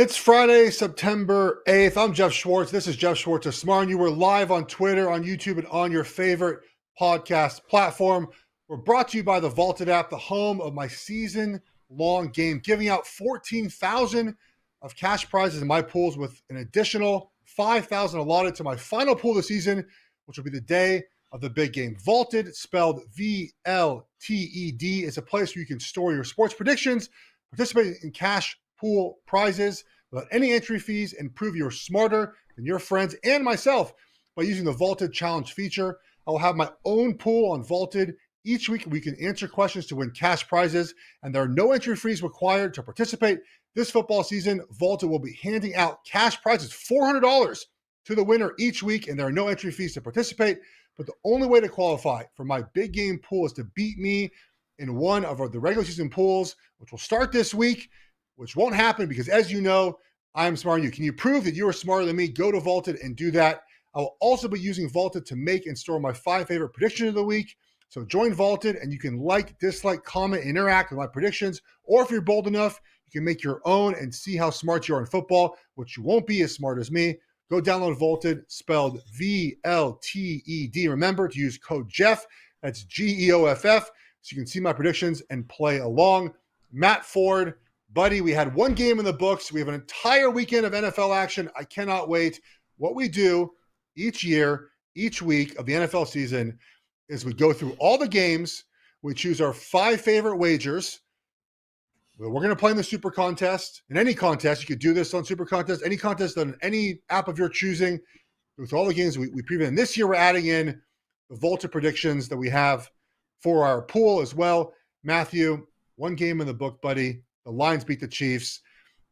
It's Friday, September 8th. I'm Geoff Schwartz. This is Geoff Schwartz of Smart. And you were live on Twitter, on YouTube, and on your favorite podcast platform. We're brought to you by the VLTED app, the home of my season-long game, giving out 14,000 of cash prizes in my pools with an additional 5,000 allotted to my final pool of the season, which will be the day of the big game. VLTED, spelled VLTED, is a place where you can store your sports predictions, participate in cash pool prizes without any entry fees, and prove you're smarter than your friends and myself by using the VLTED Challenge feature. I will have my own pool on VLTED. Each week, we can answer questions to win cash prizes, and there are no entry fees required to participate. This football season, VLTED will be handing out cash prizes, $400 to the winner each week, and there are no entry fees to participate. But the only way to qualify for my big game pool is to beat me in one of the regular season pools, which will start this week, which won't happen because, as you know, I'm smarter than you. Can you prove that you are smarter than me? Go to VLTED and do that. I will also be using VLTED to make and store my 5 favorite predictions of the week. So join VLTED and you can like, dislike, comment, interact with my predictions. Or if you're bold enough, you can make your own and see how smart you are in football, which you won't be as smart as me. Go download VLTED, spelled VLTED. Remember to use code Geoff, that's Geoff, so you can see my predictions and play along. Matt Ford, buddy, we had one game in the books. We have an entire weekend of NFL action. I cannot wait. What we do each year, each week of the NFL season is we go through all the games. We choose our 5 favorite wagers. We're going to play in the Super Contest. In any contest, you could do this on Super Contest, any contest on any app of your choosing. With all the games we preview. And this year, we're adding in the VLTED predictions that we have for our pool as well. Matthew, one game in the book, buddy. The Lions beat the Chiefs,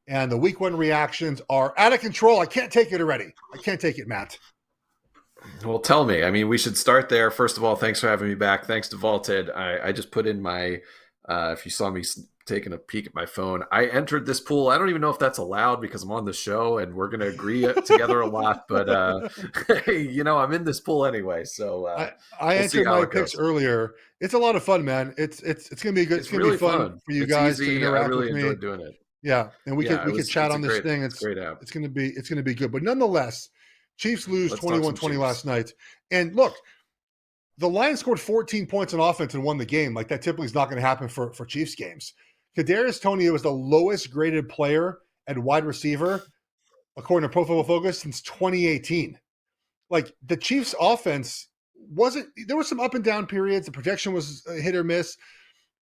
and the week 1 reactions are out of control. I can't take it already. I can't take it, Matt. Well, tell me. I mean, we should start there. First of all, thanks for having me back. Thanks to VLTED. I just put in my, if you saw me taking a peek at my phone, I entered this pool. I don't even know if that's allowed because I'm on the show and we're going to agree together a lot. But, I'm in this pool anyway. So I entered my picks earlier. It's a lot of fun, man. It's going to be good. It's going to be fun for you guys to interact with me. I really enjoyed doing it. Yeah, and we could chat on this thing. It's great app. It's going to be good. But nonetheless, Chiefs lose 21-20 last night. And look, the Lions scored 14 points on offense and won the game. Like, that typically is not going to happen for Chiefs games. Kadarius Toney was the lowest graded player at wide receiver, according to Pro Football Focus, since 2018. Like, the Chiefs offense there was some up and down periods. The protection was a hit or miss.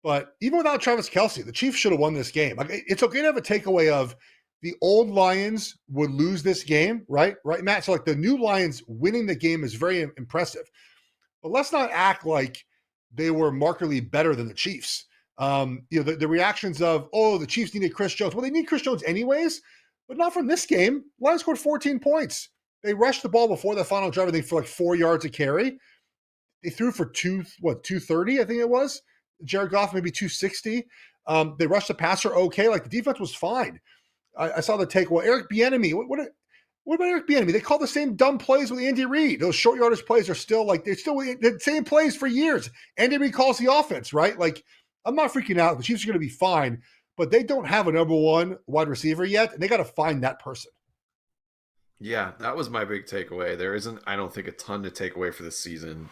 But even without Travis Kelce, the Chiefs should have won this game. Like, it's okay to have a takeaway of the old Lions would lose this game, right? Right, Matt? So, like, the new Lions winning the game is very impressive. But let's not act like they were markedly better than the Chiefs. The reactions of, the Chiefs needed Chris Jones. Well, they need Chris Jones anyways, but not from this game. Lions scored 14 points. They rushed the ball before the final drive, I think, for like 4 yards a carry. They threw for 230, I think it was. Jared Goff, maybe 260. They rushed the passer okay. Like, the defense was fine. I saw the take. Well, Eric Bieniemy, what about Eric Bieniemy? They call the same dumb plays with Andy Reid. Those short yardage plays are still the same plays for years. Andy Reid calls the offense, right? Like, I'm not freaking out. The Chiefs are going to be fine, but they don't have a number 1 wide receiver yet, and they got to find that person. Yeah, that was my big takeaway. There isn't, I don't think, a ton to take away for this season.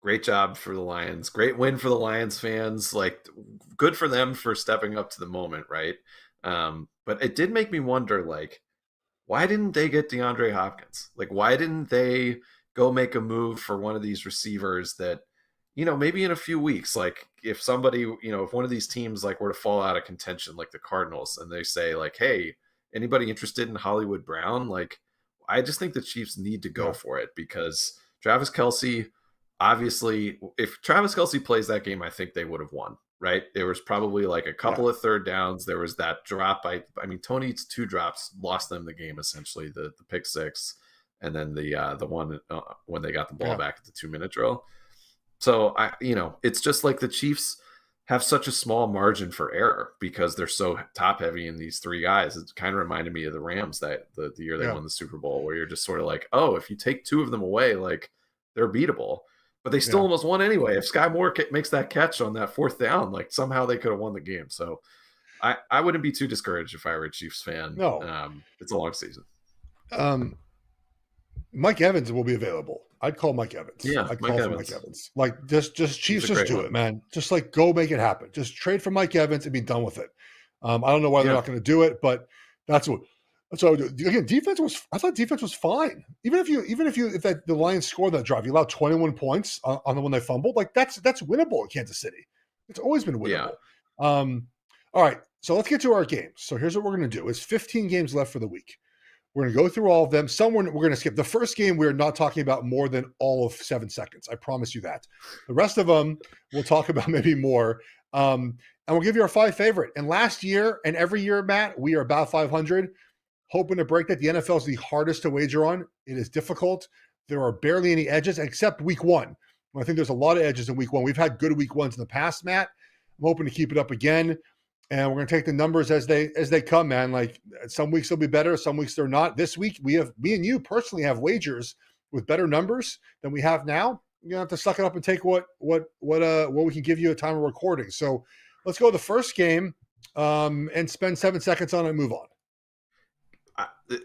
Great job for the Lions. Great win for the Lions fans. Like, good for them for stepping up to the moment, right? But it did make me wonder, like, why didn't they get DeAndre Hopkins? Like, why didn't they go make a move for one of these receivers that, maybe in a few weeks, like, if somebody, if one of these teams, like, were to fall out of contention, like the Cardinals, and they say, like, hey, anybody interested in Hollywood Brown? Like, I just think the Chiefs need to go for it because Travis Kelce, obviously, if Travis Kelce plays that game, I think they would have won, right? There was probably like a couple of third downs. There was that drop. I mean, Tony's 2 drops lost them the game, essentially, the pick 6, and then the one when they got the ball back at the 2-minute drill. So, it's just like the Chiefs have such a small margin for error because they're so top heavy in these 3 guys. It kind of reminded me of the Rams that the year they won the Super Bowl, where you're just sort of like, oh, if you take 2 of them away, like, they're beatable. But they still almost won anyway. If Sky Moore makes that catch on that 4th down, like, somehow they could have won the game. So I wouldn't be too discouraged if I were a Chiefs fan. No. It's a long season. Mike Evans will be available. I'd call Mike Evans. Yeah, I'd Mike call for Evans. Mike Evans. Like just He's Chiefs, a just great do one. it, man. Just like go make it happen. Just trade for Mike Evans and be done with it. I don't know why they're not going to do it, but that's what. So again, I thought defense was fine. Even if the Lions scored that drive, you allowed 21 points on the one they fumbled. Like that's winnable in Kansas City. It's always been winnable. Yeah. All right, so let's get to our games. So here's what we're going to do. It's 15 games left for the week. We're going to go through all of them. Some we're going to skip. The first game, we're not talking about more than all of 7 seconds. I promise you that. The rest of them, we'll talk about maybe more. And we'll give you our 5 favorite. And last year and every year, Matt, we are about 500. Hoping to break that. The NFL is the hardest to wager on. It is difficult. There are barely any edges except week 1. I think there's a lot of edges in week 1. We've had good week 1s in the past, Matt. I'm hoping to keep it up again. And we're going to take the numbers as they come, man. Like some weeks they'll be better, some weeks they're not. This week me and you personally have wagers with better numbers than we have now. You're gonna have to suck it up and take what we can give you at time of recording. So let's go to the first game and spend 7 seconds on it and move on.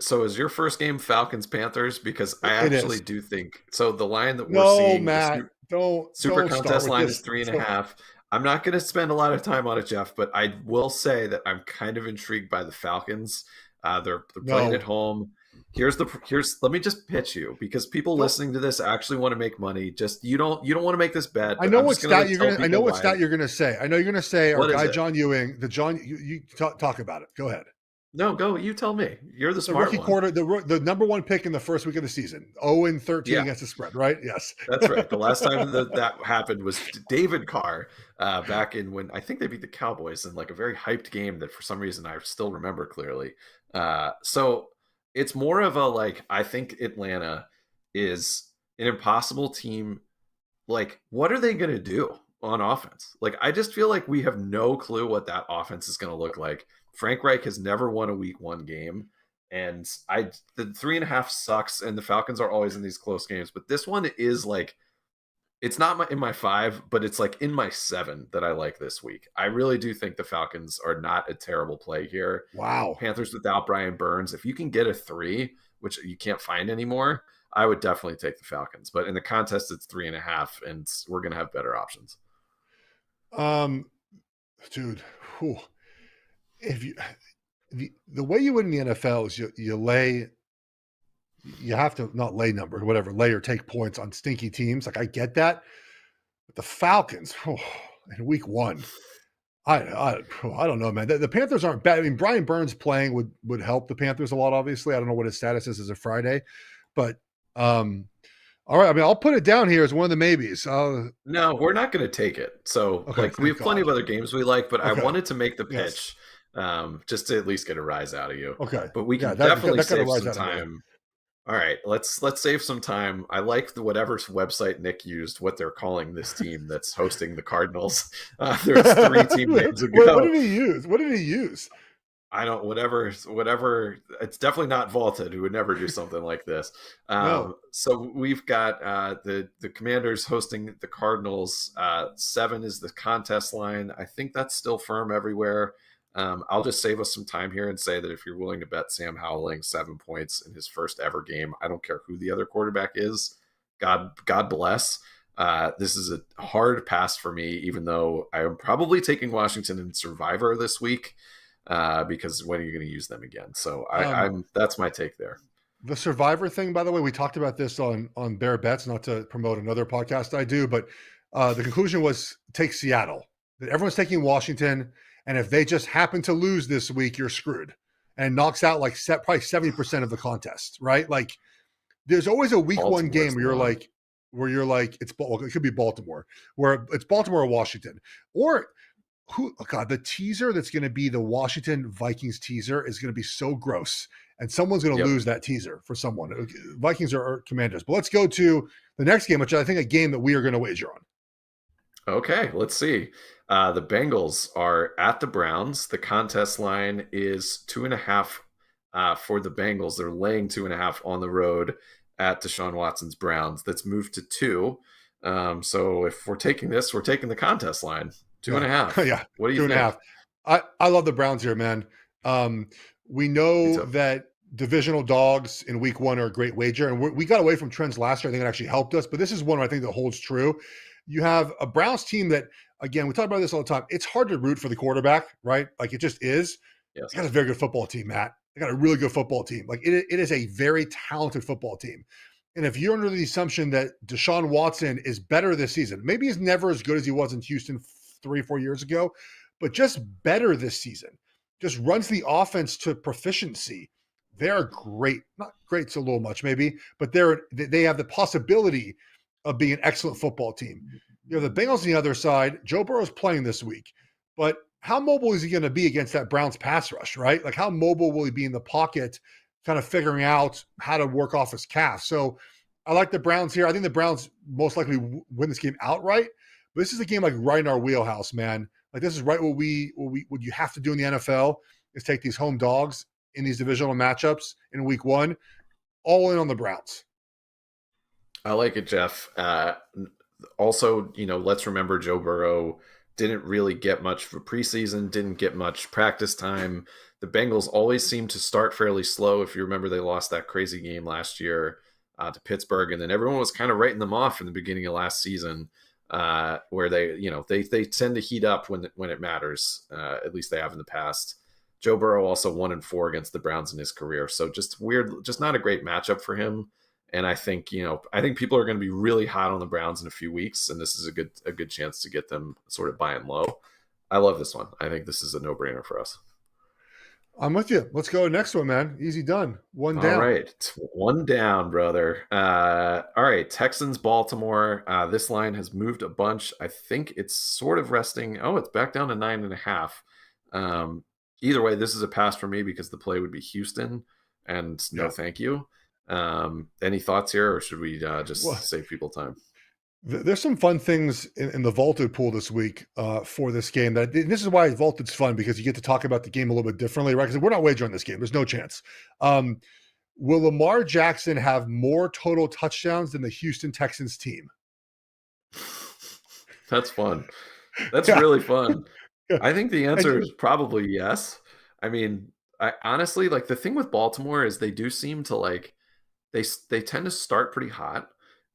So is your first game Falcons Panthers? Because I actually do think so. The line that we're seeing, Matt, Super contest line this. is 3.5. I'm not going to spend a lot of time on it, Geoff, but I will say that I'm kind of intrigued by the Falcons. They're playing at home. Let me just pitch you because people listening to this actually want to make money. Just you don't want to make this bet. I know what stat you're going to say. I know you're going to say our guy John Ewing. You talk about it. Go ahead. No, go. You tell me. You're the smart rookie one. Quarter, the number 1 pick in the first week of the season. 0-13 against the spread, right? Yes. That's right. The last time that happened was David Carr back in when I think they beat the Cowboys in like a very hyped game that for some reason I still remember clearly. So it's more of a like, I think Atlanta is an impossible team. Like, what are they going to do on offense? Like, I just feel like we have no clue what that offense is going to look like. Frank Reich has never won a week 1 game, and the 3.5 sucks, and the Falcons are always in these close games. But this one is like, it's not in my 5, but it's like in my 7 that I like this week. I really do think the Falcons are not a terrible play here. Wow. Panthers without Brian Burns. If you can get a 3, which you can't find anymore, I would definitely take the Falcons. But in the contest, it's 3.5, and we're going to have better options. Dude, whew. If you the way you win in the NFL is you have to not lay numbers, whatever, lay or take points on stinky teams. Like I get that, but the Falcons in week 1, I don't know, man. The Panthers aren't bad. I mean, Brian Burns playing would help the Panthers a lot. Obviously, I don't know what his status is as a Friday, but all right. I mean, I'll put it down here as one of the maybes. No, we're not going to take it. So we have plenty of other games we like, but I wanted to make the pitch. Just to at least get a rise out of you. Okay. But we can definitely save some time. All right, let's save some time. I like whatever website Nick used, what they're calling this team that's hosting the Cardinals. There's 3 team names ago. What did he use? I don't, whatever. It's definitely not VLTED, who would never do something like this. No. So we've got the Commanders hosting the Cardinals. 7 is the contest line. I think that's still firm everywhere. I'll just save us some time here and say that if you're willing to bet Sam Howling 7 points in his first ever game, I don't care who the other quarterback is. God bless. This is a hard pass for me, even though I am probably taking Washington in Survivor this week, because when are you going to use them again? So that's my take there. The Survivor thing, by the way, we talked about this on Bear Bets, not to promote another podcast I do, but the conclusion was take Seattle. That everyone's taking Washington. And if they just happen to lose this week, you're screwed. And knocks out like probably 70% of the contest, right? Like there's always a week 1 game where you're like, it could be Baltimore, where it's Baltimore or Washington. Or the teaser that's going to be the Washington Vikings teaser is going to be so gross. And someone's going to lose that teaser for someone. Vikings are Commanders. But let's go to the next game, which I think a game that we are going to wager on. Okay, let's see. The Bengals are at the Browns. The contest line is 2.5 for the Bengals. They're laying 2.5 on the road at Deshaun Watson's Browns. That's moved to 2. So if we're taking this, we're taking the contest line. 2.5. Yeah. What do you think? 2.5. I love the Browns here, man. Um, we Me know too. that divisional dogs in week one are a great wager, and we got away from trends last year. I think it actually helped us, but this is one I think that holds true. You have a Browns team that, again, we talk about this all the time. It's hard to root for the quarterback, right? Like it just is. They got a Yes. very good football team, Matt. They got a really good football team. Like it is a very talented football team. And if you're under the assumption that Deshaun Watson is better this season, maybe he's never as good as he was in Houston 3 or 4 years ago, but just better this season, just runs the offense to proficiency. They're great. Not great's a little much, maybe, but they have the possibility of being an excellent football team. You know, the Bengals on the other side, Joe Burrow's playing this week, but how mobile is he going to be against that Browns pass rush, right? Like how mobile will he be in the pocket, kind of figuring out how to work off his calf? So I like the Browns here. I think the Browns most likely win this game outright. But this is a game like right in our wheelhouse, man. Like this is right what you have to do in the NFL is take these home dogs in these divisional matchups in week one, all in on the Browns. I like it, Geoff. Also, let's remember Joe Burrow didn't really get much for preseason, didn't get much practice time. The Bengals always seem to start fairly slow. If you remember, they lost that crazy game last year to Pittsburgh, and then everyone was kind of writing them off in the beginning of last season, where they tend to heat up when it matters. At least they have in the past. Joe Burrow also 1-4 against the Browns in his career, so just weird, just not a great matchup for him. And I think people are going to be really hot on the Browns in a few weeks, and this is a good chance to get them sort of buying low. I love this one. I think this is a no brainer for us. I'm with you. Let's go next one, man. Easy done. One All down. right, one down, brother. All right, Texans, Baltimore. This line has moved a bunch. I think it's sort of resting. Oh, it's back down to 9.5. Either way, this is a pass for me because the play would be Houston, and no, Yeah. thank you. Any thoughts here, or should we Well, just save people time? there's some fun things in the vaulted pool this week for this game. This is why vaulted's fun because you get to talk about the game a little bit differently, right? Because we're not wagering this game. There's no chance. Will Lamar Jackson have more total touchdowns than the Houston Texans team? That's fun. That's Yeah. really fun. Yeah. I think the And answer is probably yes. I mean, I honestly like the thing with Baltimore is they do seem to like they tend to start pretty hot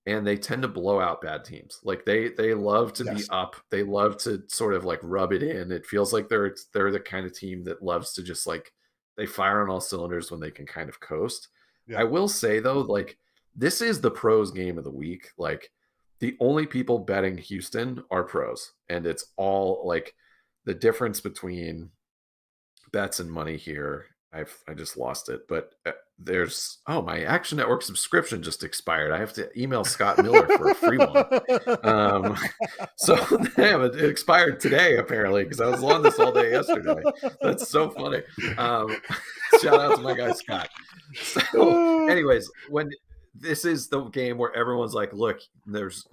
and they tend to blow out bad teams. Like they love to be yes. up. They love to sort of like rub it in. It feels like they're the kind of team that loves to just like they fire on all cylinders when they can kind of coast. Yeah. I will say though, like this is the pros game of the week. Like the only people betting Houston are pros, and it's all like the difference between bets and money here. I just lost it, but there's my Action Network subscription just expired. I have to email Scott Miller for a free one. So damn, it expired today apparently because I was on this all day yesterday. That's so funny. Shout out to my guy Scott. So, anyways, when this is the game where everyone's like, look, there's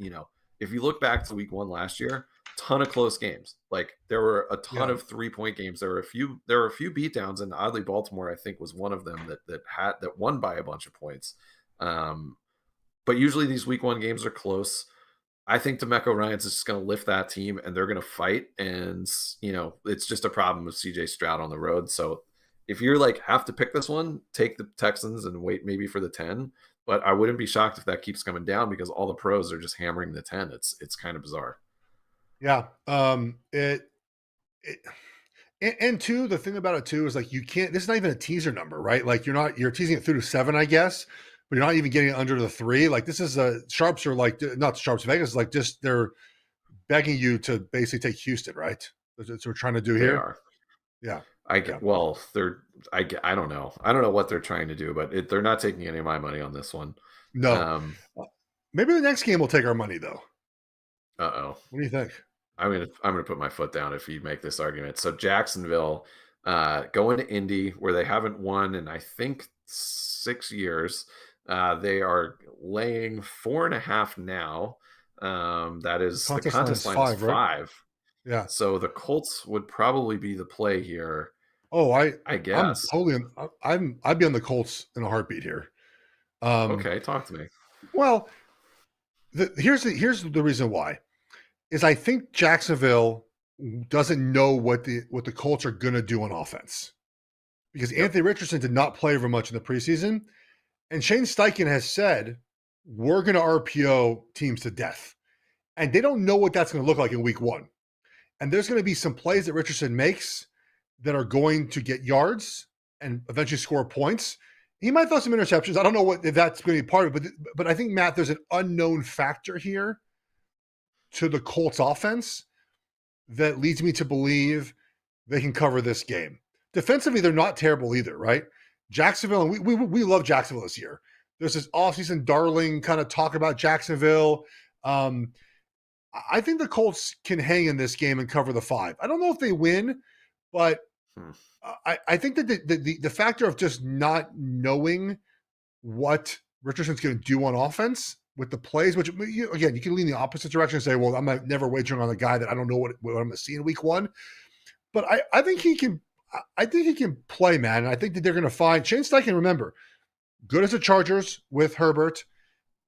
if you look back to week one last year, ton of close games. Like there were a ton Yeah. of 3-point games. There were a few beatdowns, and oddly, Baltimore I think was one of them that won by a bunch of points. But usually these week one games are close. I think DeMeco Ryans is just going to lift that team, and they're going to fight. And it's just a problem with CJ Stroud on the road. So if you're like have to pick this one, take the Texans and wait maybe for the 10. But I wouldn't be shocked if that keeps coming down because all the pros are just hammering the 10. It's kind of bizarre. Yeah. And two, the thing about it too is like you can't. This is not even a teaser number, right? Like you're teasing it through to 7, I guess, but you're not even getting it under the 3. Like this is sharps are like not sharps. Vegas like just they're begging you to basically take Houston, right? That's what we're trying to do They here. are. Yeah. I Yeah. well, they're I don't know. I don't know what they're trying to do, but they're not taking any of my money on this one. No. Maybe the next game will take our money though. Uh-oh. What do you think? I'm gonna put my foot down if you make this argument. So Jacksonville, going to Indy where they haven't won in I think 6 years. They are laying 4.5 now. That is the contest line is 5, right? 5. Yeah. So the Colts would probably be the play here, Oh, I I'm guess. totally. I'd be on the Colts in a heartbeat here. Okay, talk to me. Well, here's the reason why is I think Jacksonville doesn't know what the Colts are going to do on offense, because Anthony Richardson did not play very much in the preseason, and Shane Steichen has said we're going to RPO teams to death, and they don't know what that's going to look like in week one. And there's going to be some plays that Richardson makes that are going to get yards and eventually score points. He might throw some interceptions. I don't know if that's going to be part of it, but I think, Matt, there's an unknown factor here to the Colts offense that leads me to believe they can cover this game. Defensively, they're not terrible either, right? Jacksonville, and we love Jacksonville this year. There's this offseason darling kind of talk about Jacksonville. I think the Colts can hang in this game and cover the 5. I don't know if they win, but I think that the factor of just not knowing what Richardson's going to do on offense with the plays, which, again, you can lean the opposite direction and say, well, I'm never wagering on a guy that I don't know what I'm going to see in week one. But I think he can. I think he can play, man. And I think that they're going to find Shane Steichen. Remember, good as the Chargers with Herbert,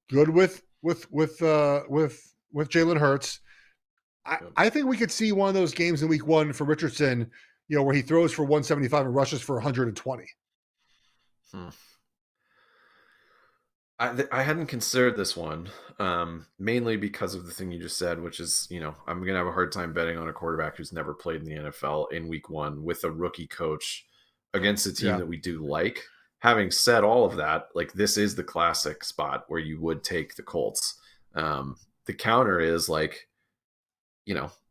good with Jalen Hurts. I think we could see one of those games in week one for Richardson, where he throws for 175 and rushes for 120. I hadn't considered this one, mainly because of the thing you just said, which is, I'm going to have a hard time betting on a quarterback who's never played in the NFL in week one with a rookie coach against a team that we do like. Having said all of that, like, this is the classic spot where you would take the Colts. The counter is, like,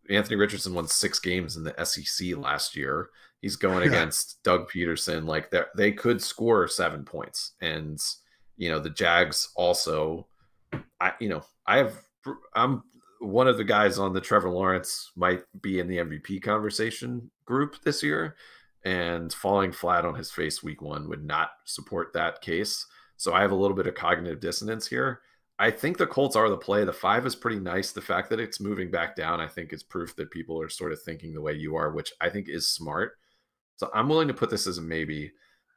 Anthony Richardson won 6 games in the SEC last year. He's going against Doug Peterson. Like, they could score 7 points. And, the Jags also, I'm one of the guys on the Trevor Lawrence might be in the MVP conversation group this year, and falling flat on his face week one would not support that case. So I have a little bit of cognitive dissonance here. I think the Colts are the play. The 5 is pretty nice. The fact that it's moving back down, I think, is proof that people are sort of thinking the way you are, which I think is smart. So I'm willing to put this as a maybe,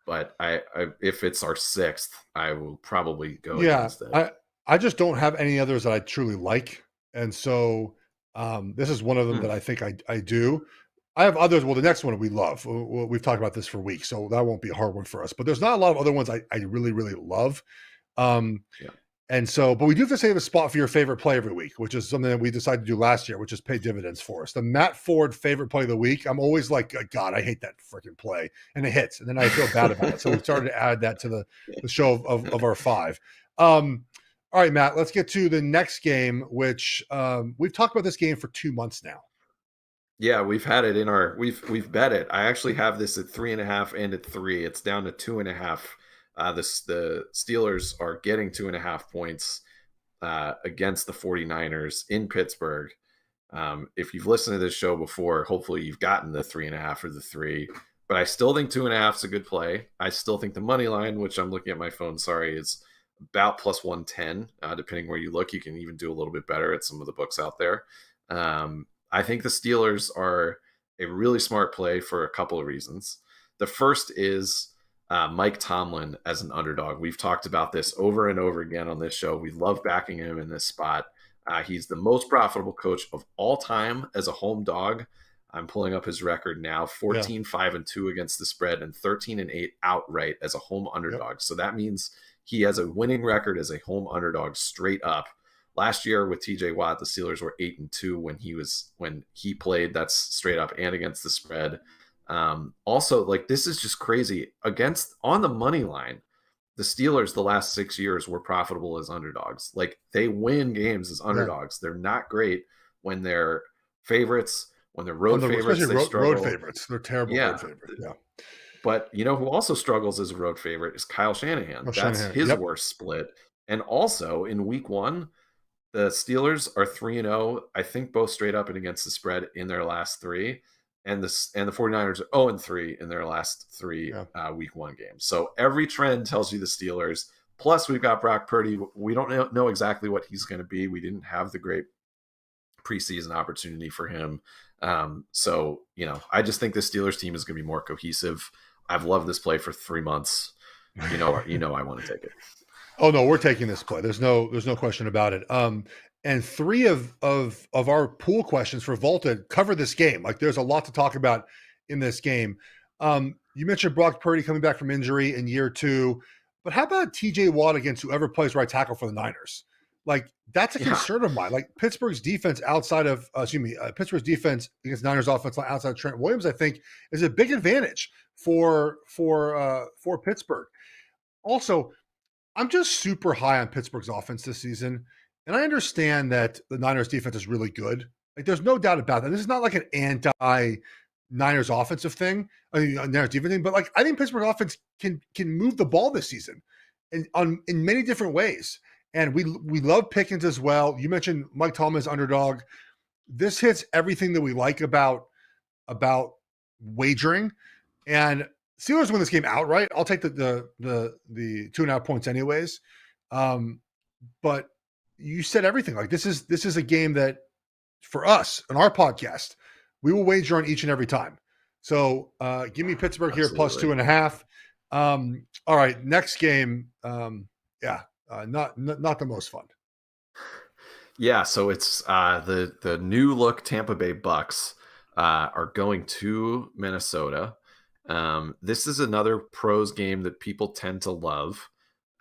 but I if it's our 6th, I will probably go against it. I just don't have any others that I truly like, and so this is one of them that I think I do. I have others. Well, the next one we love. We've talked about this for weeks, so that won't be a hard one for us. But there's not a lot of other ones I really, really love. And so, but we do have to save a spot for your favorite play every week, which is something that we decided to do last year, which is pay dividends for us. The Matt Ford favorite play of the week. I'm always like, God, I hate that freaking play. And it hits. And then I feel bad about it. So we started to add that to the show of our 5. All right, Matt, let's get to the next game, which we've talked about this game for 2 months now. Yeah, we've had it in our, we've bet it. I actually have this at 3.5 and at 3. It's down to 2.5. The Steelers are getting 2.5 points against the 49ers in Pittsburgh. If you've listened to this show before, hopefully you've gotten the 3.5 or the 3. But I still think 2.5 is a good play. I still think the money line, which I'm looking at my phone, is about plus 110, depending where you look. You can even do a little bit better at some of the books out there. I think the Steelers are a really smart play for a couple of reasons. The first is Mike Tomlin as an underdog. We've talked about this over and over again on this show. We love backing him in this spot. He's the most profitable coach of all time as a home dog. I'm pulling up his record now: 14-5-2 against the spread and 13-8 outright as a home underdog. So that means he has a winning record as a home underdog straight up. Last year with TJ Watt, the Steelers were 8-2 when he played. That's straight up and against the spread. Also, like, this is just crazy. On the money line, the Steelers the last 6 years were profitable as underdogs. Like, they win games as underdogs. They're not great when they're favorites. When they're road favorites, they struggle. Road favorites. They're terrible road favorites. Yeah. But who also struggles as a road favorite is Kyle Shanahan. That's his worst split. And also in week one, the Steelers are 3-0, I think, both straight up and against the spread in their last 3. And the 49ers are 0-3 in their last 3 week one games. So every trend tells you the Steelers. Plus, we've got Brock Purdy. We don't know exactly what he's going to be. We didn't have the great preseason opportunity for him. So, I just think the Steelers team is going to be more cohesive. I've loved this play for 3 months. I want to take it. Oh no, we're taking this play. There's no question about it. And three of our pool questions for VLTED cover this game. Like there's a lot to talk about in this game. You mentioned Brock Purdy coming back from injury in year 2, but how about TJ Watt against whoever plays right tackle for the Niners? Like that's a Yeah, concern of mine. Like Pittsburgh's defense outside of Pittsburgh's defense against Niners offense line outside of Trent Williams, I think, is a big advantage for Pittsburgh. Also, I'm just super high on Pittsburgh's offense this season. And I understand that the Niners defense is really good. Like there's no doubt about that. This is not like an anti Niners offensive thing, Niners defense thing, but like I think Pittsburgh offense can move the ball this season in many different ways. And we love Pickens as well. You mentioned Mike Thomas underdog. This hits everything that we like about wagering. And Steelers win this game outright. I'll take the 2.5 points anyways. But you said everything. Like this is a game that for us on our podcast, we will wager on each and every time. So give me Pittsburgh here plus absolutely. 2.5. All right, next game. Not the most fun. Yeah, so it's the new look Tampa Bay Bucks are going to Minnesota. This is another pros game that people tend to love.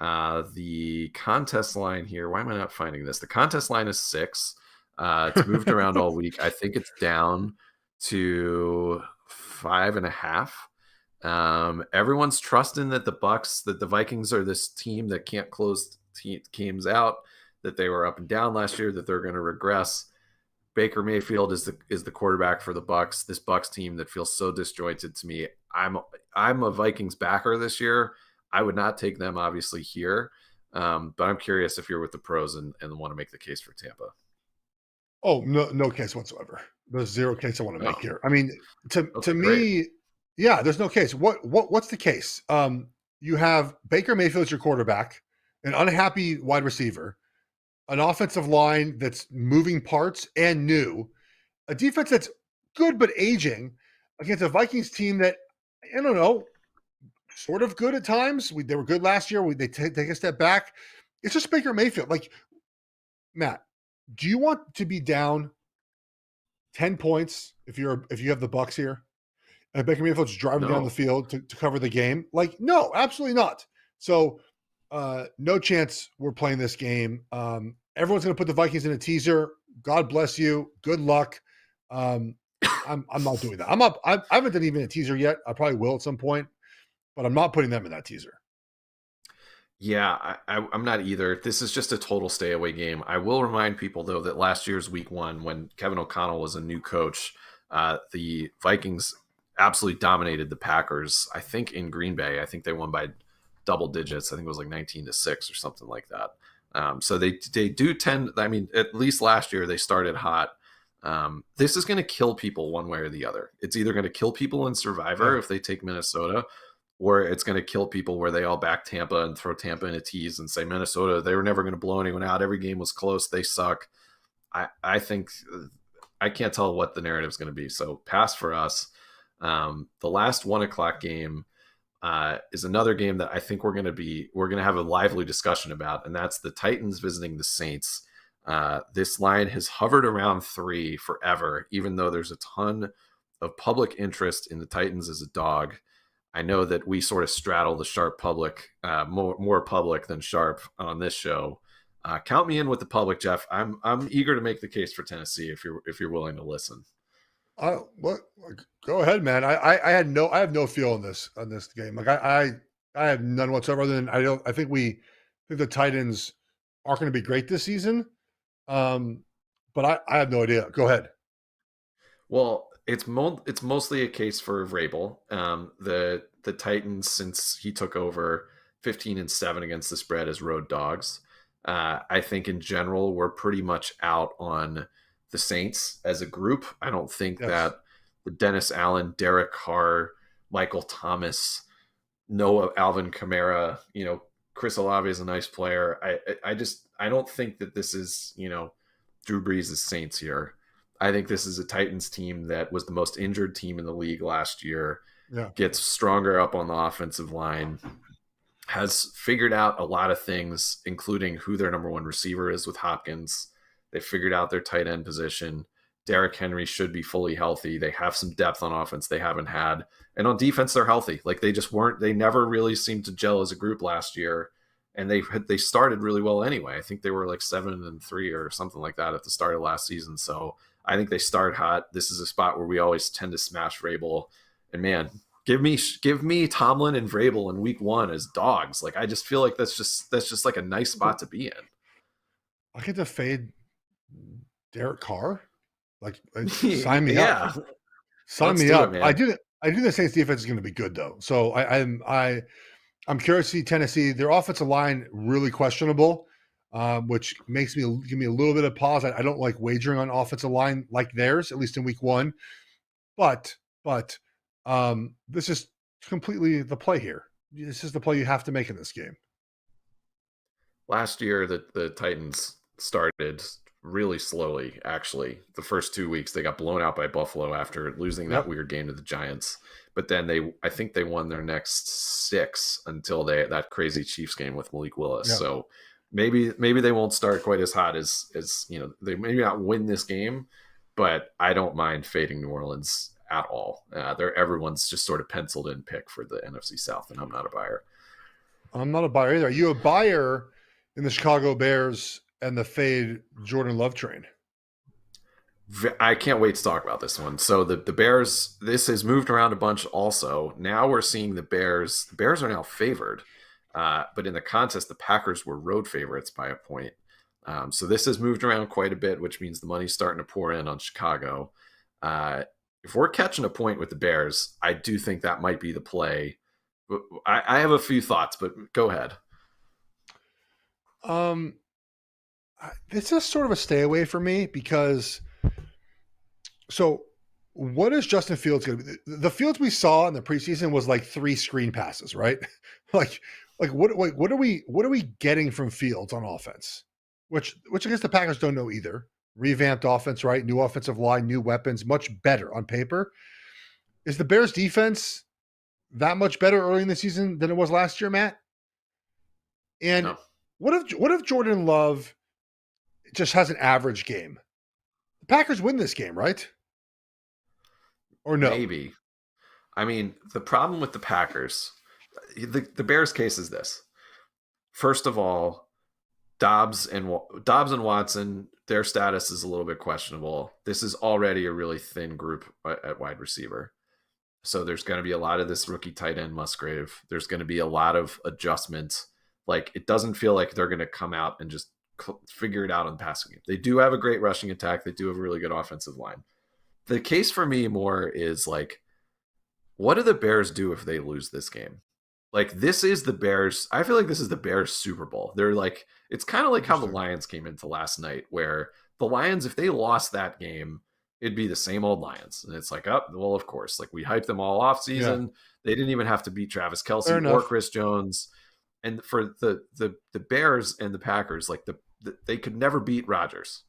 The contest line here, why am I not finding this? The contest line is 6. It's moved around all week. I think it's down to 5.5. Everyone's trusting that the Vikings are this team that can't close teams out, that they were up and down last year, that they're going to regress. Baker Mayfield is the quarterback for the Bucks. This Bucks team that feels so disjointed to me. I'm a Vikings backer this year. I would not take them obviously here, but I'm curious if you're with the pros and want to make the case for Tampa. Oh, no case whatsoever. There's zero case I want to make Oh, here. I mean, to okay, great. me, yeah, there's no case. What's the case? You have Baker Mayfield as your quarterback, an unhappy wide receiver, an offensive line that's moving parts and new, a defense that's good but aging against a Vikings team that I don't know, sort of good at times. They were good last year. They take a step back. It's just Baker Mayfield. Like Matt, do you want to be down 10 points if you have the Bucks here? And Baker Mayfield's driving down the No. field to cover the game? Like, no, absolutely not. So no chance we're playing this game. Everyone's going to put the Vikings in a teaser. God bless you. Good luck. I'm not doing that. I haven't done even a teaser yet. I probably will at some point, but I'm not putting them in that teaser. Yeah, I'm not either. This is just a total stay away game. I will remind people though that last year's week 1, when Kevin O'Connell was a new coach, the Vikings absolutely dominated the Packers. I think in Green Bay, I think they won by double digits. I think it was like 19-6 or something like that. So they do tend. I mean, at least last year they started hot. This is going to kill people one way or the other. It's either going to kill people in Survivor Yeah. if they take Minnesota, or it's going to kill people where they all back Tampa and throw Tampa in a tease and say Minnesota, they were never going to blow anyone out. Every game was close. They suck. I think I can't tell what the narrative is going to be. So pass for us. The last 1:00 game is another game that I think we're going to have a lively discussion about, and that's the Titans visiting the Saints. This line has hovered around 3 forever, even though there's a ton of public interest in the Titans as a dog. I know that we sort of straddle the sharp public, more public than sharp on this show. Count me in with the public, Geoff. I'm eager to make the case for Tennessee if you're willing to listen. What? Go ahead, man. I have no feel on this game. Like I have none whatsoever. Other than I think the Titans aren't going to be great this season. But I have no idea. Go ahead. Well, it's mostly a case for Vrabel. The Titans, since he took over, 15-7 against the spread as road dogs. I think in general we're pretty much out on the Saints as a group. I don't think Yes. that the Dennis Allen, Derek Carr, Michael Thomas, Noah Alvin Kamara, Chris Olave is a nice player. I don't think that this is Drew Brees' Saints here. I think this is a Titans team that was the most injured team in the league last year, Yeah. gets stronger up on the offensive line. has figured out a lot of things, including who their number one receiver is with Hopkins. They figured out their tight end position. Derrick Henry should be fully healthy. They have some depth on offense they haven't had. And on defense, they're healthy. Like they just weren't, they never really seemed to gel as a group last year. And they started really well anyway. I think they were like 7-3 or something like that at the start of last season. So I think they start hot. This is a spot where we always tend to smash Vrabel. And man, give me Tomlin and Vrabel in week 1 as dogs. Like I just feel like that's just like a nice spot to be in. I get to fade Derek Carr. Like sign me up. Sign Let's me do up. it, man. I do the Saints defense is going to be good though. So I'm curious to see Tennessee. Their offensive line really questionable, which makes me give me a little bit of pause. I don't like wagering on offensive line like theirs, at least in week 1. But this is completely the play here. This is the play you have to make in this game. Last year, the Titans started really slowly, actually. The first 2 weeks, they got blown out by Buffalo after losing that weird game to the Giants. But then I think they won their next 6 until that crazy Chiefs game with Malik Willis. Yep. So maybe they won't start quite as hot as they maybe not win this game, but I don't mind fading New Orleans at all. Everyone's just sort of penciled in pick for the NFC South, and I'm not a buyer. I'm not a buyer either. Are you a buyer in the Chicago Bears and the fade Jordan Love train? I can't wait to talk about this one. So the Bears, this has moved around a bunch also. Now we're seeing the Bears. The Bears are now favored. But in the contest, the Packers were road favorites by a point. So this has moved around quite a bit, which means the money's starting to pour in on Chicago. If we're catching a point with the Bears, I do think that might be the play. I have a few thoughts, but go ahead. This is sort of a stay away for me because so what is Justin Fields going to be? The Fields we saw in the preseason was like 3 screen passes, right? like what are we getting from Fields on offense? Which I guess the Packers don't know either. Revamped offense, right? New offensive line, new weapons, much better on paper. Is the Bears defense that much better early in the season than it was last year, Matt? And No. what if Jordan Love just has an average game? The Packers win this game, right? Or no? Maybe. I mean, the problem with the Packers, the Bears case is this. First of all, Dobbs and Watson, their status is a little bit questionable. This is already a really thin group at wide receiver. So there's going to be a lot of this rookie tight end Musgrave. There's going to be a lot of adjustments. Like, it doesn't feel like they're going to come out and just figure it out on the passing game. They do have a great rushing attack. They do have a really good offensive line. The case for me more is like, what do the Bears do if they lose this game? Like, this is the Bears. I feel like this is the Bears Super Bowl. They're like, it's kind of like how the Lions came into last night, where the Lions, if they lost that game, it'd be the same old Lions. And it's like, oh, well, of course, like we hyped them all off season. Yeah. They didn't even have to beat Travis Kelce or Chris Jones. And for the Bears and the Packers, like they could never beat Rodgers.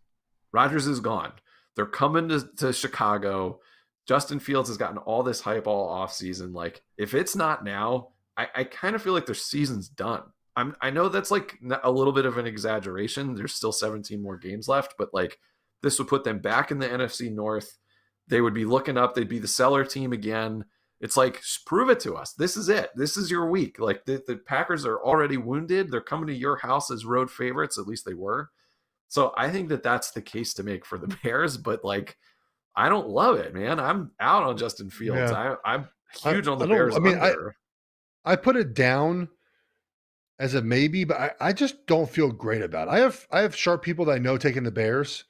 Rodgers is gone. They're coming to Chicago. Justin Fields has gotten all this hype all offseason. Like, if it's not now, I kind of feel like their season's done. I know that's like a little bit of an exaggeration. There's still 17 more games left, but like this would put them back in the NFC North. They would be looking up. They'd be the seller team again. It's like, prove it to us. This is it. This is your week. Like the Packers are already wounded. They're coming to your house as road favorites. At least they were. So I think that that's the case to make for the Bears, but like, I don't love it, man. I'm out on Justin Fields. Yeah. I'm huge on the Bears. I mean, I put it down as a maybe, but I just don't feel great about it. I have sharp people that I know taking the Bears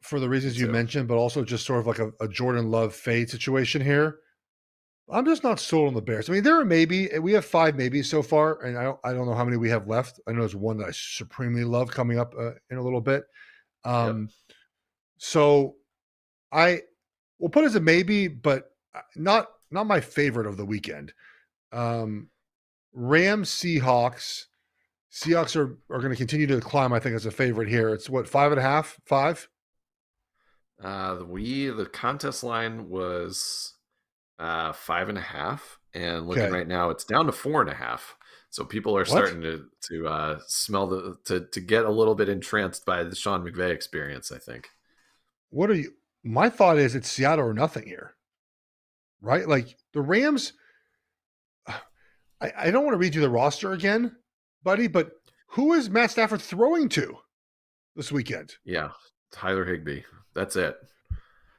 for the reasons you mentioned, but also just sort of like a Jordan Love fade situation here. I'm just not sold on the Bears. I mean, there are maybe, we have 5 maybes so far, and I don't know how many we have left. I know there's one that I supremely love coming up in a little bit. So we'll put it as a maybe, but not my favorite of the weekend. Rams, Seahawks. Seahawks are going to continue to climb, I think, as a favorite here. It's what, 5.5, 5? The contest line was 5.5. and looking Okay. right now, it's down to 4.5. So people are What? starting to smell to get a little bit entranced by the Sean McVay experience, I think. What are you? My thought is it's Seattle or nothing here, right? Like the Rams. I don't want to read you the roster again, buddy, but who is Matt Stafford throwing to this weekend? Yeah, Tyler Higbee. That's it.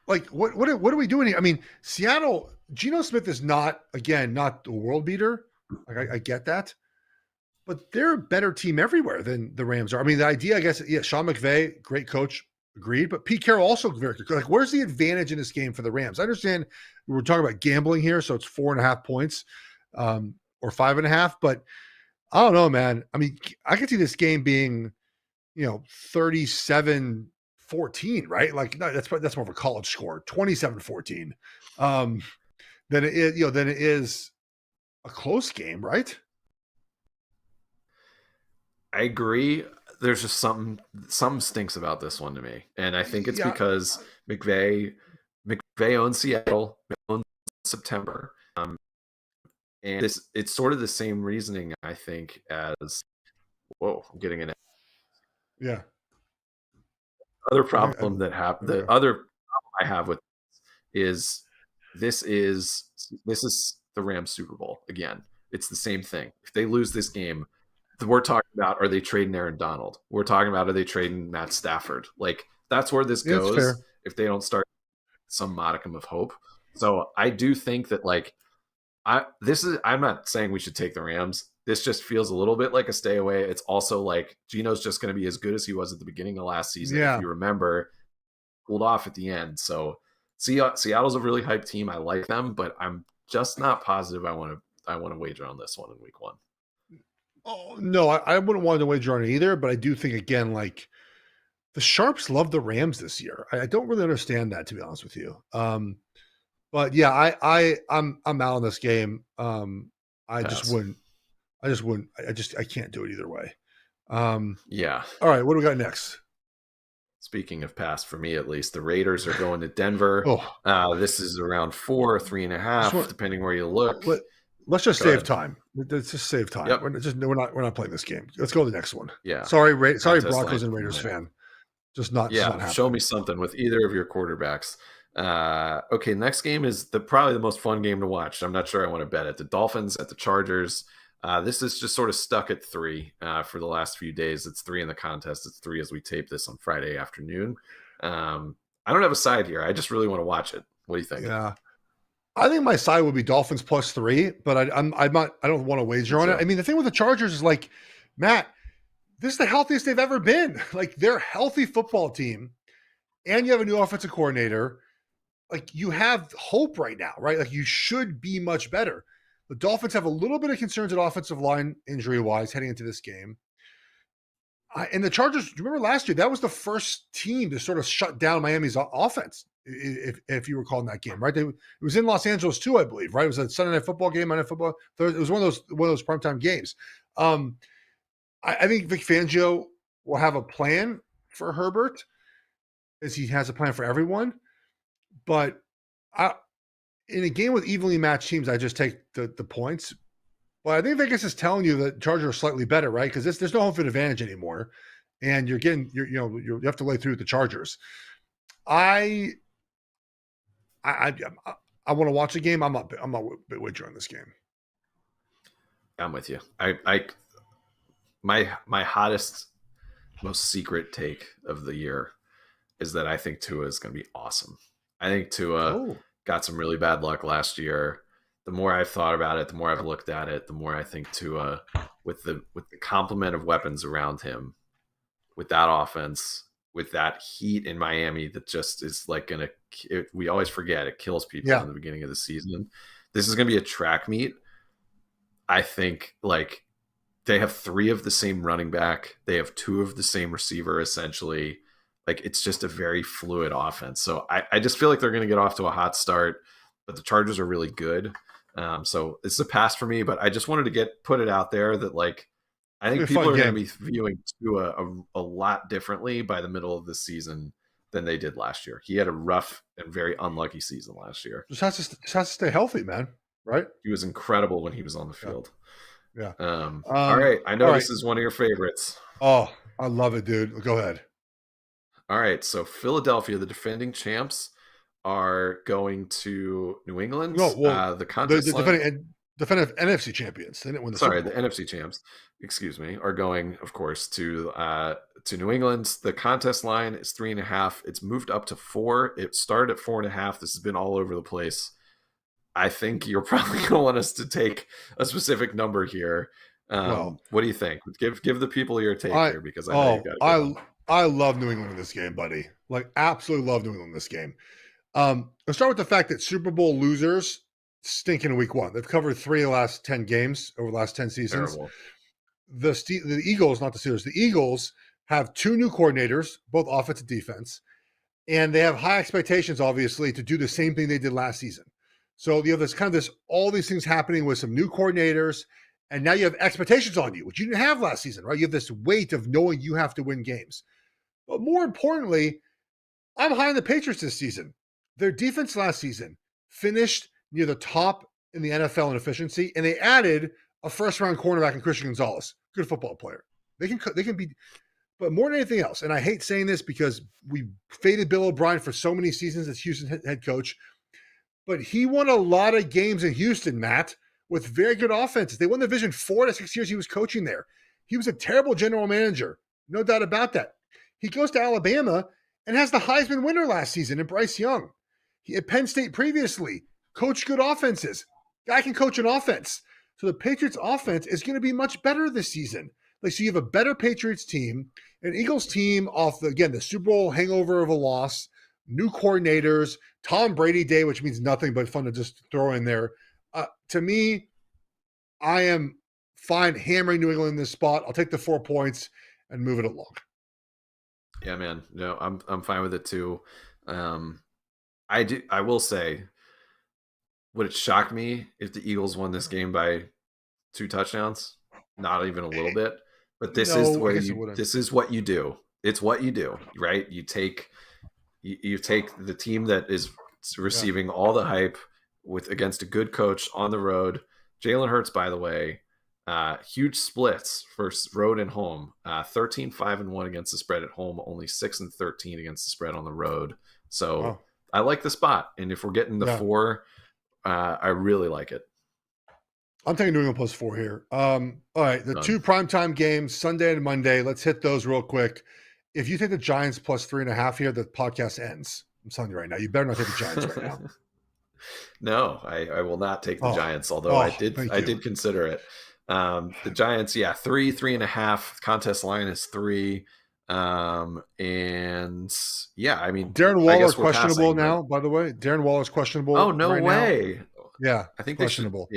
Like what are we doing here? I mean, Seattle. Geno Smith is not not the world beater. Like I get that, but they're a better team everywhere than the Rams are. I mean, the idea, I guess, yeah, Sean McVay, great coach, agreed, but Pete Carroll also very good. Like, where's the advantage in this game for the Rams? I understand we're talking about gambling here, so it's 4.5 points, or 5.5, but I don't know, man. I mean, I could see this game being, 37-14, right? Like, no, that's more of a college score, 27-14, than it is a close game, right? I agree. There's just something stinks about this one to me, and I think it's Yeah, because McVay owns Seattle, owns September, and it's sort of the same reasoning, I think, as whoa, I'm getting an yeah. other I think problem that happened. there we The go. other problem I have with is this is the Rams Super Bowl again. It's the same thing. If they lose this game, we're talking about, are they trading Aaron Donald? We're talking about, are they trading Matt Stafford? Like, that's where this Yeah, it's goes fair. if they don't start some modicum of hope. So I do think that, like, I'm not saying we should take the Rams. This just feels a little bit like a stay away. It's also like Geno's just going to be as good as he was at the beginning of last season. If Yeah, you remember, pulled off at the end. So Seattle's a really hyped team. I like them, but I'm just not positive I want to wager on this one in week 1. oh no, I wouldn't want to wager on it either, but I do think, again, like the Sharps love the Rams this year. I don't really understand that, to be honest with you. But yeah, I'm out on this game. I just Pass. wouldn't. I just wouldn't. I can't do it either way. Um, Yeah. all right, what do we got next? Speaking of pass, for me at least, the Raiders are going to Denver. Oh, This is around 4 or 3.5, want, depending where you look. let, let's just Go save ahead. time. Let's just save time. Yep. We're not playing this game. Let's go to the next one. Yeah. Sorry, Contest Broncos line. and Raiders fan. Just not Yeah. Show happening. me something with either of your quarterbacks. Okay. Next game is probably the most fun game to watch. I'm not sure I want to bet it. The Dolphins at the Chargers. This is just sort of stuck at 3 for the last few days. It's 3 in the contest. It's 3 as we tape this on Friday afternoon. I don't have a side here. I just really want to watch it. What do you think? Yeah, I think my side would be Dolphins +3, but I'm not. I don't want to wager on it. So, I mean, the thing with the Chargers is, like, Matt, this is the healthiest they've ever been. Like, they're a healthy football team, and you have a new offensive coordinator. Like, you have hope right now, right? Like, you should be much better. The Dolphins have a little bit of concerns at offensive line injury wise heading into this game. And the Chargers, remember last year, that was the first team to sort of shut down Miami's offense, if you recall in that game, right? It was in Los Angeles too, I believe, right? It was a Sunday night football game, Monday night football. It was one of those primetime games. Um, I think Vic Fangio will have a plan for Herbert, as he has a plan for everyone. But in a game with evenly matched teams, I just take the points. Well, I think Vegas is telling you that Chargers are slightly better, right? Because there's no home field advantage anymore, and you have to lay through the Chargers. I I I want to watch the game. I'm not wagering this game. I'm with you. My hottest, most secret take of the year is that I think Tua is going to be awesome. I think Tua Oh, got some really bad luck last year. The more I've thought about it, the more I've looked at it, the more I think Tua, with the complement of weapons around him, with that offense, with that heat in Miami that just is like we always forget it kills people yeah, in the beginning of the season. This is going to be a track meet. I think, like, they have 3 of the same running back. They have 2 of the same receiver, essentially. Like, it's just a very fluid offense. So I just feel like they're going to get off to a hot start, but the Chargers are really good. So it's a pass for me, but I just wanted to put it out there that, like, I it'll be think a people fun are going to game. be viewing Tua a lot differently by the middle of the season than they did last year. He had a rough and very unlucky season last year. Just has to stay healthy, man. right? He was incredible when he was on the field. Yeah. All right. I know All right. this is one of your favorites. Oh, I love it, dude. Go ahead. All right. So Philadelphia, the defending champs, are going to New England. No, well, The the contest line. defending NFC champions. They didn't win the Sorry, Super the Bowl. NFC champs, excuse me, are going, of course, to New England. The contest line is 3.5. It's moved up to 4. It started at 4.5. This has been all over the place. I think you're probably going to want us to take a specific number here. Well, What do you think? Give the people your take I here, because I know you got a good one. I love New England in this game, buddy. Like, absolutely love New England in this game. Let's start with the fact that Super Bowl losers stink in week 1. They've covered 3 of the last 10 games over the last 10 seasons. Terrible. The Eagles, not the Steelers, the Eagles have 2 new coordinators, both offense and defense, and they have high expectations, obviously, to do the same thing they did last season. So you have all these things happening with some new coordinators, and now you have expectations on you, which you didn't have last season, right? You have this weight of knowing you have to win games. But more importantly, I'm high on the Patriots this season. Their defense last season finished near the top in the NFL in efficiency, and they added a first-round cornerback in Christian Gonzalez, good football player. They can be, but more than anything else, and I hate saying this because we faded Bill O'Brien for so many seasons as Houston head coach, but he won a lot of games in Houston, Matt, with very good offenses. They won the division 4 to 6 years he was coaching there. He was a terrible general manager, no doubt about that. He goes to Alabama and has the Heisman winner last season in Bryce Young. He at Penn State previously coached good offenses. Guy can coach an offense. So the Patriots offense is going to be much better this season. Like, so you have a better Patriots team, an Eagles team off the Super Bowl hangover of a loss, new coordinators, Tom Brady Day, which means nothing but fun to just throw in there. To me, I am fine hammering New England in this spot. I'll take the 4 points and move it along. Yeah, man. No, I'm fine with it too. I will say, would it shock me if the Eagles won this game by 2 touchdowns? Not even a little bit. But this is what you do. It's what you do, right? You take the team that is receiving all the hype against a good coach on the road. Jalen Hurts, by the way, huge splits for road and home. 13-5-1 against the spread at home, only 6-13 against the spread on the road. So I like the spot, and if we're getting the 4, I really like it. I'm taking New England plus 4 here. All right, the 2 primetime games, Sunday and Monday. Let's hit those real quick. If you take the Giants plus 3.5 here, the podcast ends. I'm telling you right now. You better not take the Giants right now. No, I will not take the Giants, although I did consider it. The Giants, 3.5. Contest line is 3. And I mean, Darren Waller's questionable now, by the way. Darren Waller's questionable. Oh, no way. Now. Yeah, I think questionable.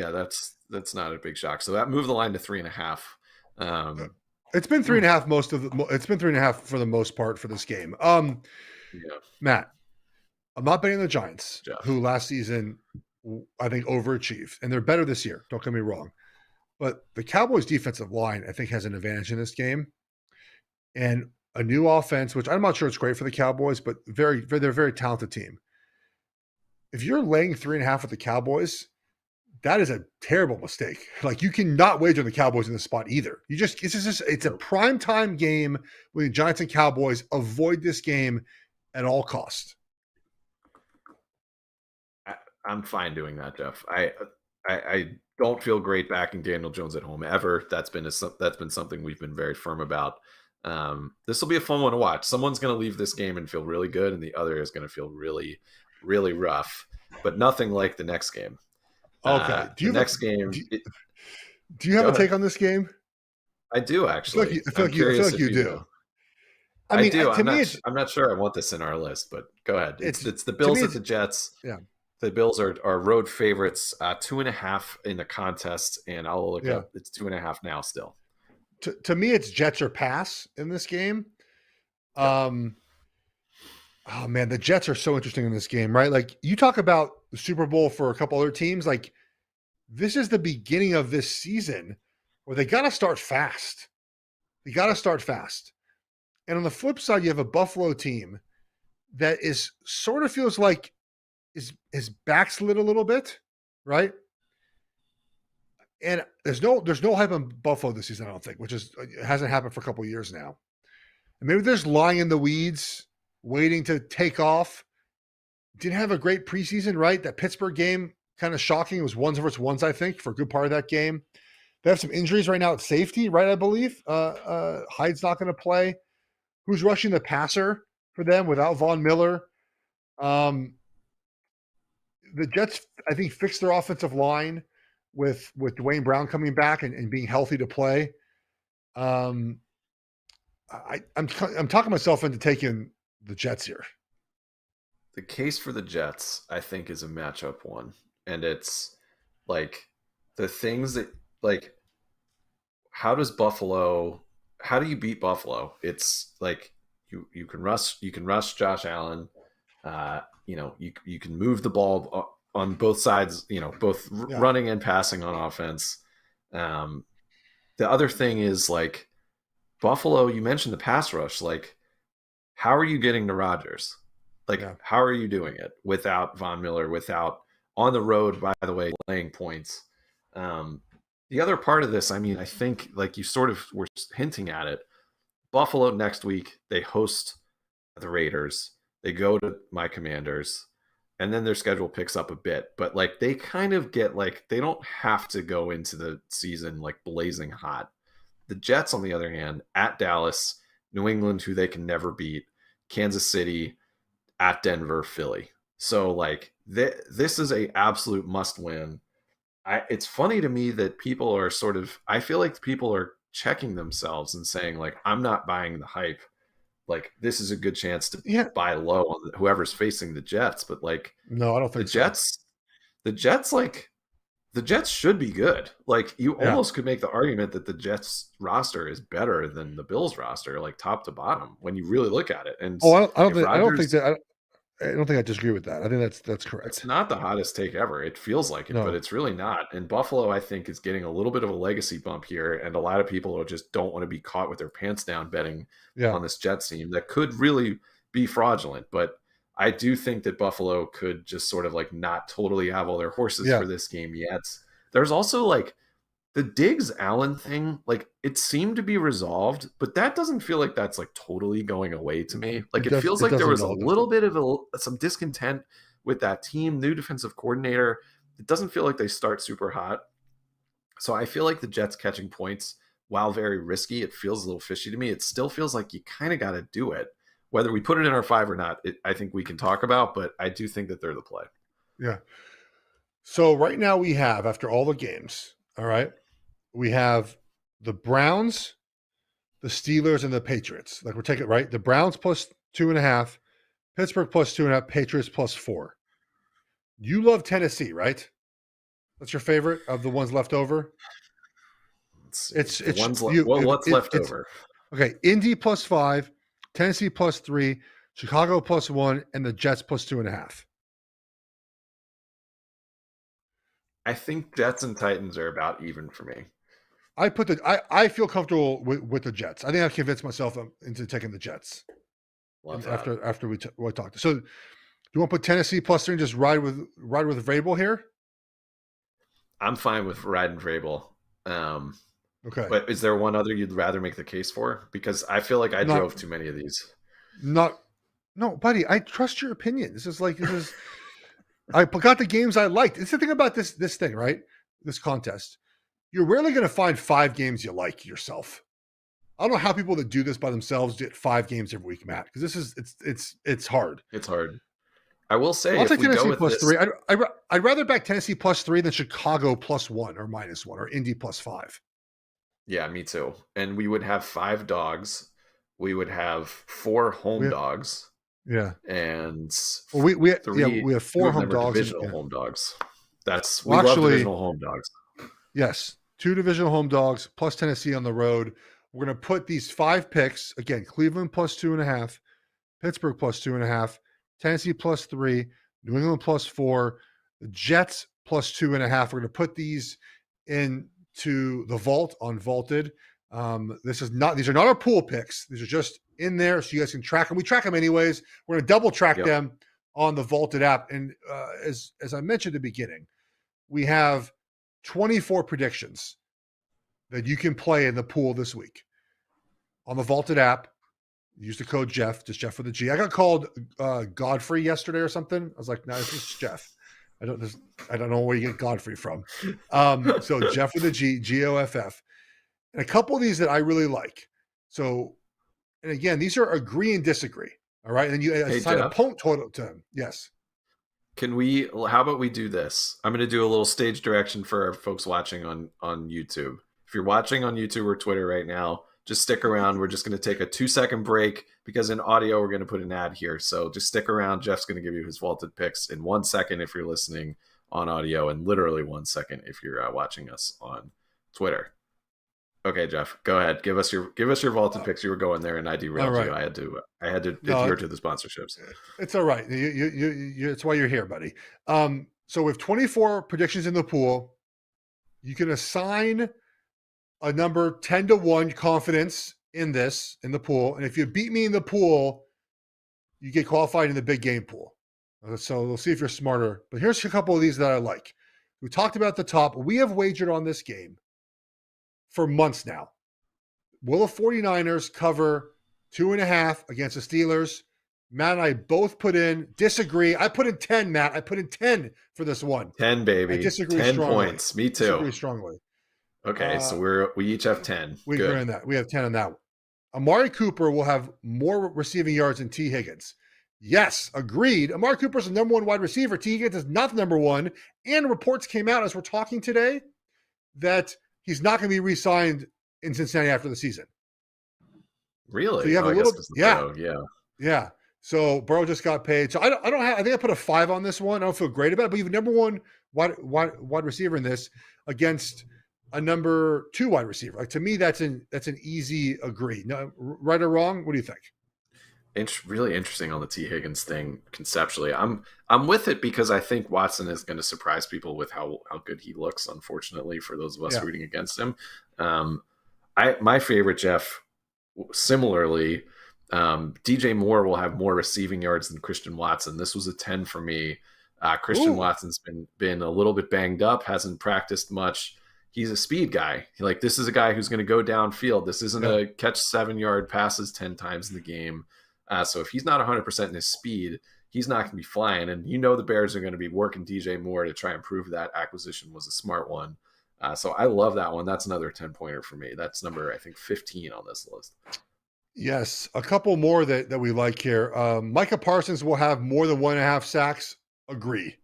That's not a big shock. So that moved the line to 3.5. It's been 3.5 it's been 3.5 for the most part for this game. Matt, I'm not betting the Giants, who last season I think overachieved, and they're better this year. Don't get me wrong, but the Cowboys' defensive line I think has an advantage in this game, and a new offense, which I'm not sure it's great for the Cowboys, but they're a very talented team. If you're laying 3.5 with the Cowboys, that is a terrible mistake. Like, you cannot wager on the Cowboys in this spot either. It's a primetime game with the Giants and Cowboys. Avoid this game at all costs. I'm fine doing that, Geoff. I don't feel great backing Daniel Jones at home ever. That's been something we've been very firm about. This will be a fun one to watch. Someone's going to leave this game and feel really good, and the other is going to feel really, really rough. But nothing like the next game. Okay. Do you have a take on this game? I do, actually. I feel like you do. I mean, do. I'm not sure I want this in our list, but go ahead. It's the Bills at the Jets. Yeah. The Bills are road favorites, 2.5 in the contest, and I'll look up. It's 2.5 now still. To me, it's Jets or pass in this game. Oh man, the Jets are so interesting in this game, right? Like, you talk about the Super Bowl for a couple other teams. Like, this is the beginning of this season where they got to start fast. And on the flip side, you have a Buffalo team that is sort of feels like is backslid a little bit, right? And there's no hype on Buffalo this season, I don't think, which hasn't happened for a couple of years now. And maybe they're just lying in the weeds, waiting to take off. Didn't have a great preseason, right? That Pittsburgh game, kind of shocking. It was ones versus ones, I think, for a good part of that game. They have some injuries right now at safety, right? I believe Hyde's not going to play. Who's rushing the passer for them without Von Miller? The Jets, I think, fixed their offensive line with Dwayne Brown coming back and being healthy to play. I'm talking myself into taking the Jets here. The case for the Jets, I think, is a matchup one. And it's like the things that, like, how do you beat Buffalo? It's like you can rush Josh Allen. You can move the ball on both sides, both running and passing on offense. The other thing is, like, Buffalo, you mentioned the pass rush. Like, how are you getting to Rodgers? Like, how are you doing it without Von Miller, without on the road, by the way, laying points? The other part of this, I mean, I think, like you sort of were hinting at it, Buffalo next week, they host the Raiders. They go to my Commanders, and then their schedule picks up a bit. But, like, they kind of get, like, they don't have to go into the season, like, blazing hot. The Jets, on the other hand, at Dallas, New England, who they can never beat, Kansas City, at Denver, Philly. So, like, this is a absolute must win. It's funny to me that people are I feel like people are checking themselves and saying, like, I'm not buying the hype. Like, this is a good chance to buy low on whoever's facing the Jets. But, like, no, I don't think the Jets should be good. Like, you almost could make the argument that the Jets roster is better than the Bills roster, like, top to bottom, when you really look at it. And I don't think I disagree with that. I think that's correct. It's not the hottest take ever. It feels like it, but it's really not. And Buffalo, I think, is getting a little bit of a legacy bump here, and a lot of people just don't want to be caught with their pants down betting on this Jets team that could really be fraudulent. But I do think that Buffalo could just sort of, like, not totally have all their horses for this game yet. There's also, like, the Diggs Allen thing, like, it seemed to be resolved, but that doesn't feel like that's, like, totally going away to me. Like, it feels like there was a little bit of some discontent with that team, new defensive coordinator. It doesn't feel like they start super hot. So I feel like the Jets catching points, while very risky, it feels a little fishy to me. It still feels like you kind of got to do it. Whether we put it in our 5 or not, I think we can talk about, but I do think that they're the play. Yeah. So right now we have, after all the games, all right, we have the Browns, the Steelers, and the Patriots. Like, we're taking, right? The Browns plus 2.5, Pittsburgh plus 2.5, Patriots plus 4. You love Tennessee, right? That's your favorite of the ones left over? What's left over? Okay, Indy plus 5, Tennessee plus 3, Chicago plus 1, and the Jets plus 2.5. I think Jets and Titans are about even for me. I feel comfortable with the Jets. I think I convinced myself into taking the Jets after we talked. So, do you want to put Tennessee plus 3 and just ride with Vrabel here? I'm fine with riding Vrabel. Okay, but is there one other you'd rather make the case for? Because I feel like I drove too many of these. No, buddy. I trust your opinion. This is. I got the games I liked. It's the thing about this thing, right? This contest. You're rarely going to find 5 games you like yourself. I don't know how people that do this by themselves get 5 games every week, Matt, because it's hard. It's hard. I will say, I'll take Tennessee plus 3. I'd rather back Tennessee plus 3 than Chicago plus 1 or minus 1 or Indy plus 5. Yeah, me too. And we would have 5 dogs. We would have 4 home dogs. Yeah, and we have 4 home dogs. Divisional home dogs. We love divisional home dogs. Yes, 2 divisional home dogs plus Tennessee on the road. We're going to put these 5 picks again: Cleveland plus 2.5, Pittsburgh plus 2.5, Tennessee plus 3, New England plus 4, the Jets plus 2.5. We're going to put these into the vault on VLTED. These are not our pool picks. These are just in there so you guys can track them. We track them anyways. We're going to double track them on the VLTED app. And as I mentioned at the beginning, we have 24 predictions that you can play in the pool this week on the Vaulted app. Use the code Geoff, just Geoff with a G. I got called Godfrey yesterday or something. I was like, no, this is Geoff. I don't know where you get Godfrey from. So Geoff with a G, Geoff. And a couple of these that I really like. So, and again, these are agree and disagree. All right. And then you assign a point total to them. Yes. How about we do this? I'm going to do a little stage direction for our folks watching on YouTube. If you're watching on YouTube or Twitter right now, just stick around. We're just going to take a 2-second break because in audio, we're going to put an ad here. So just stick around. Geoff's going to give you his vaulted picks in 1 second if you're listening on audio, and literally 1 second if you're watching us on Twitter. Okay, Geoff, go ahead. Give us your vaulted picks. You were going there, and I derailed you. I had to adhere to the sponsorships. It's all right. It's why you're here, buddy. So with 24 predictions in the pool, you can assign a number 10-1 confidence in the pool. And if you beat me in the pool, you get qualified in the big game pool. So we'll see if you're smarter. But here's a couple of these that I like. We talked about the top. We have wagered on this game for months now. Will the 49ers cover 2.5 against the Steelers? Matt and I both disagree. I put in 10, Matt. I put in 10 for this one. 10, baby. I disagree 10 strongly. Points. Me too. Disagree strongly. Okay, so we each have 10. We agree on that. We have 10 on that one. Amari Cooper will have more receiving yards than T. Higgins. Yes, agreed. Amari Cooper is the number one wide receiver. T. Higgins is not the number one. And reports came out as we're talking today that he's not going to be re-signed in Cincinnati after the season. Really? So you have a little, yeah. So Burrow just got paid. So I think I put a 5 on this one. I don't feel great about it, but you have number one wide receiver in this against a number 2 wide receiver. Like, to me, that's an easy agree. No, right or wrong? What do you think? It's really interesting on the T. Higgins thing conceptually. I'm with it because I think Watson is going to surprise people with how good he looks, unfortunately, for those of us rooting against him. My favorite, Geoff, similarly, DJ Moore will have more receiving yards than Christian Watson. This was a 10 for me. Christian Watson's been a little bit banged up, hasn't practiced much. He's a speed guy. This is a guy who's going to go downfield. This isn't a catch 7-yard passes 10 times in the game. So if he's not 100% in his speed, he's not going to be flying. And the Bears are going to be working DJ Moore to try and prove that acquisition was a smart one. So I love that one. That's another 10-pointer for me. That's number, I think, 15 on this list. Yes. A couple more that we like here. Micah Parsons will have more than 1.5 sacks. Agree.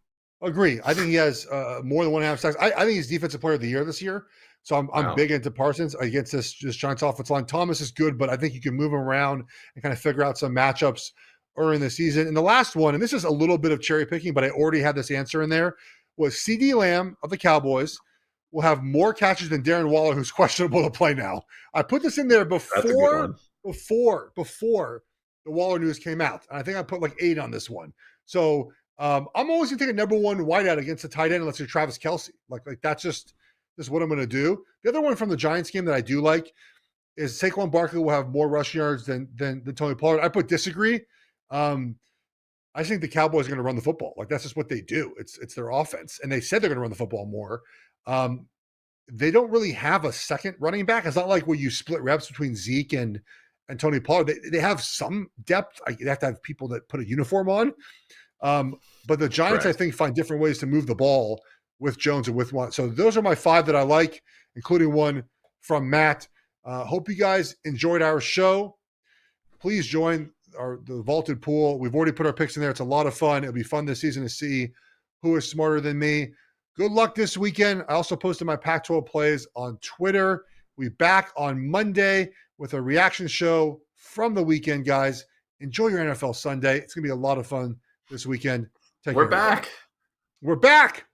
I think he has more than 1.5 sacks. I think he's defensive player of the year this year. So I'm big into Parsons against this Giants offensive line. Thomas is good, but I think you can move him around and kind of figure out some matchups early in the season. And the last one, and this is a little bit of cherry picking, but I already had this answer in there, was CeeDee Lamb of the Cowboys will have more catches than Darren Waller, who's questionable to play now. I put this in there before the Waller news came out. And I think I put like 8 on this one. So I'm always going to take a number 1 wideout against a tight end unless you're Travis Kelce. Like that's just what I'm going to do. The other one from the Giants game that I do like is Saquon Barkley will have more rushing yards than Tony Pollard. I put disagree. I think the Cowboys are going to run the football. Like that's just what they do. It's their offense. And they said they're going to run the football more. They don't really have a second running back. It's not like where you split reps between Zeke and Tony Pollard. They have some depth. You have to have people that put a uniform on. But the Giants, I think, find different ways to move the ball with Jones and with one. So those are my 5 that I like, including one from Matt. Hope you guys enjoyed our show. Please join the Vaulted Pool. We've already put our picks in there. It's a lot of fun. It'll be fun this season to see who is smarter than me. Good luck this weekend. I also posted my Pac-12 plays on Twitter. We'll be back on Monday with a reaction show from the weekend, guys. Enjoy your NFL Sunday. It's going to be a lot of fun this weekend. We're back. We're back.